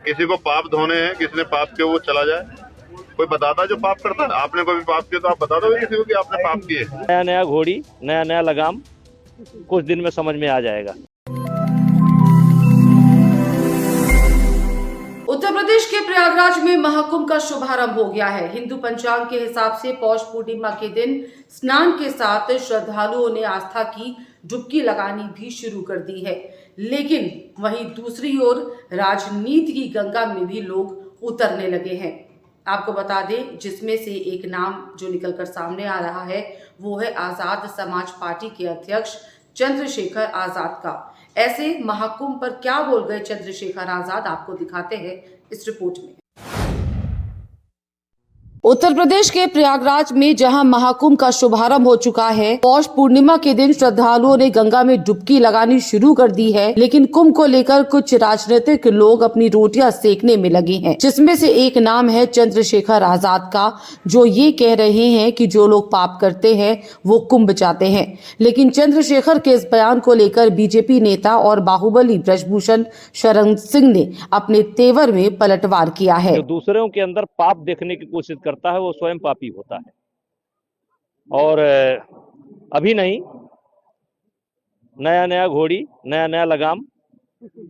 किसी को पाप धोने हैं, किसी ने पाप किया वो चला जाए। कोई बताता है जो पाप करता है? आपने कोई भी पाप किया तो आप बता दो किसी को कि आपने पाप किए। नया नया घोड़ी, नया नया लगाम कुछ दिन में समझ में आ जाएगा। उत्तर प्रदेश के प्रयागराज में महाकुंभ का शुभारंभ हो गया है। हिंदू पंचांग के हिसाब से पौष पूर्णिमा के दिन स्नान के साथ श्रद्धालुओं ने आस्था की डुबकी लगानी भी शुरू कर दी है। लेकिन वहीं दूसरी ओर राजनीति की गंगा में भी लोग उतरने लगे हैं। आपको बता दें, जिसमें से एक नाम जो निकलकर सामने आ रहा है वो है आजाद समाज पार्टी के अध्यक्ष चंद्रशेखर आजाद का। ऐसे महाकुंभ पर क्या बोल गए चंद्रशेखर आजाद, आपको दिखाते हैं इस रिपोर्ट में। उत्तर प्रदेश के प्रयागराज में जहां महाकुंभ का शुभारंभ हो चुका है, पौष पूर्णिमा के दिन श्रद्धालुओं ने गंगा में डुबकी लगानी शुरू कर दी है। लेकिन कुंभ को लेकर कुछ राजनीतिक लोग अपनी रोटियां सेकने में लगे हैं, जिसमें से एक नाम है चंद्रशेखर आजाद का, जो ये कह रहे हैं कि जो लोग पाप करते हैं वो कुंभ चाहते हैं। लेकिन चंद्रशेखर के इस बयान को लेकर बीजेपी नेता और बाहुबली ब्रजभूषण शरण सिंह ने अपने तेवर में पलटवार किया है। जो दूसरों के अंदर पाप देखने की कोशिश करता है वो स्वयं पापी होता है। और अभी नहीं, नया नया घोड़ी, नया नया लगाम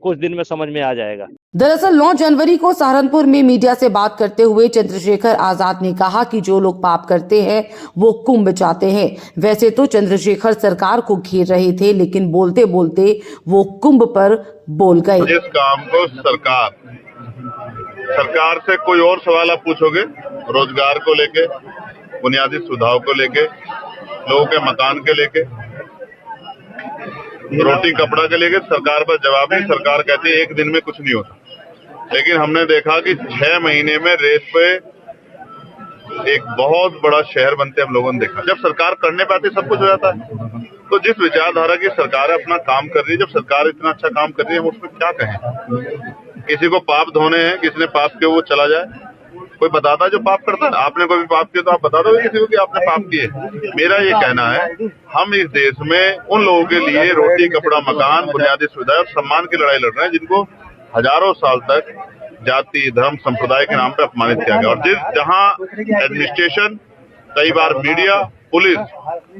कुछ दिन में समझ में आ जाएगा। दरअसल 9 जनवरी को सहारनपुर में मीडिया से बात करते हुए चंद्रशेखर आजाद ने कहा कि जो लोग पाप करते हैं वो कुंभ चाहते हैं। वैसे तो चंद्रशेखर सरकार को घेर रहे थे, लेकिन बोलते बोलते वो कुंभ पर बोल गए। जिस काम को सरकार से कोई और सवाल आप पूछोगे, रोजगार को लेके, बुनियादी सुविधाओं को लेके, लोगों के मकान के लेके, रोटी कपड़ा के लेके, सरकार पर जवाब नहीं। सरकार कहती है एक दिन में कुछ नहीं होता। लेकिन हमने देखा कि 6 महीने में रेत पे एक बहुत बड़ा शहर बनते हम लोगों ने देखा। जब सरकार करने पे आती सब कुछ हो जाता है। तो जिस विचारधारा की सरकार अपना काम कर रही है, जब सरकार इतना अच्छा काम कर रही है, हम उसमें क्या कहें? किसी को पाप धोने हैं, किसी ने पाप किया वो चला जाए। कोई बताता है जो पाप करता है? आपने कोई भी पाप किया तो आप बता दो किसी को कि आपने पाप किए। मेरा ये कहना है, हम इस देश में उन लोगों के लिए रोटी कपड़ा मकान बुनियादी सुविधा और सम्मान की लड़ाई लड़ रहे हैं, जिनको हजारों साल तक जाति धर्म संप्रदाय के नाम पे अपमानित किया गया। और जहाँ एडमिनिस्ट्रेशन, कई बार मीडिया, पुलिस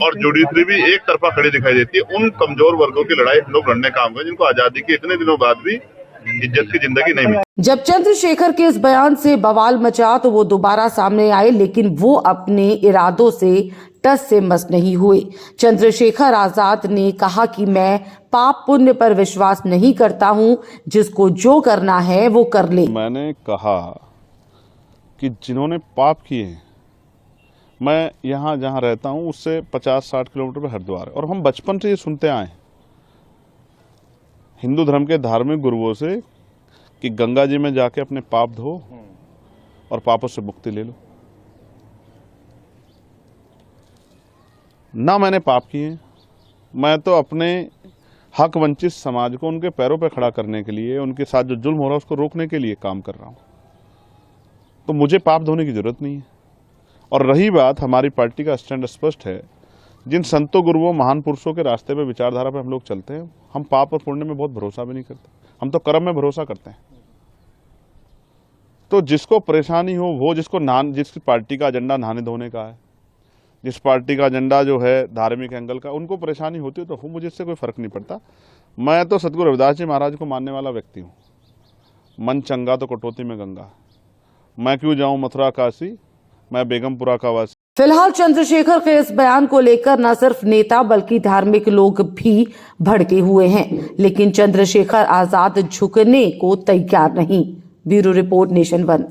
और जुडिशरी भी एक तरफा खड़ी दिखाई देती है, उन कमजोर वर्गों की लड़ाई हम लोग लड़ने का काम करें, जिनको आजादी के इतने दिनों बाद भी इज्जत की जिंदगी नहीं मिली। जब चंद्रशेखर के इस बयान से बवाल मचा तो वो दोबारा सामने आए, लेकिन वो अपने इरादों से टस से मस नहीं हुए। चंद्रशेखर आजाद ने कहा कि मैं पाप पुण्य पर विश्वास नहीं करता हूं, जिसको जो करना है वो कर ले। मैंने कहा कि जिन्होंने पाप किए हैं, मैं यहाँ जहाँ रहता हूँ उससे 50-60 किलोमीटर पे हरिद्वार है, और हम बचपन से ये सुनते आए हैं हिंदू धर्म के धार्मिक गुरुओं से कि गंगा जी में जाके अपने पाप धो और पापों से मुक्ति ले लो। ना मैंने पाप किए, मैं तो अपने हक वंचित समाज को उनके पैरों पर खड़ा करने के लिए, उनके साथ जो जुल्म हो रहा है उसको रोकने के लिए काम कर रहा हूँ। तो मुझे पाप धोने की जरूरत नहीं है। और रही बात, हमारी पार्टी का स्टैंड स्पष्ट है। जिन संतों गुरुओं महान पुरुषों के रास्ते पे विचारधारा पे हम लोग चलते हैं, हम पाप और पुण्य में बहुत भरोसा भी नहीं करते, हम तो कर्म में भरोसा करते हैं। तो जिसको परेशानी हो, वो जिस पार्टी का एजेंडा नहाने धोने का है, जिस पार्टी का एजेंडा जो है धार्मिक एंगल का, उनको परेशानी होती है तो मुझे इससे कोई फर्क नहीं पड़ता। मैं तो सतगुरु रविदास जी महाराज को मानने वाला व्यक्ति हूँ। मन चंगा तो कटौती में गंगा, मैं क्यों जाऊँ मथुरा काशी, मैं बेगमपुरा का वासी। फिलहाल चंद्रशेखर के इस बयान को लेकर न सिर्फ नेता बल्कि धार्मिक लोग भी भड़के हुए हैं, लेकिन चंद्रशेखर आजाद झुकने को तैयार नहीं। Bureau report, nation 1।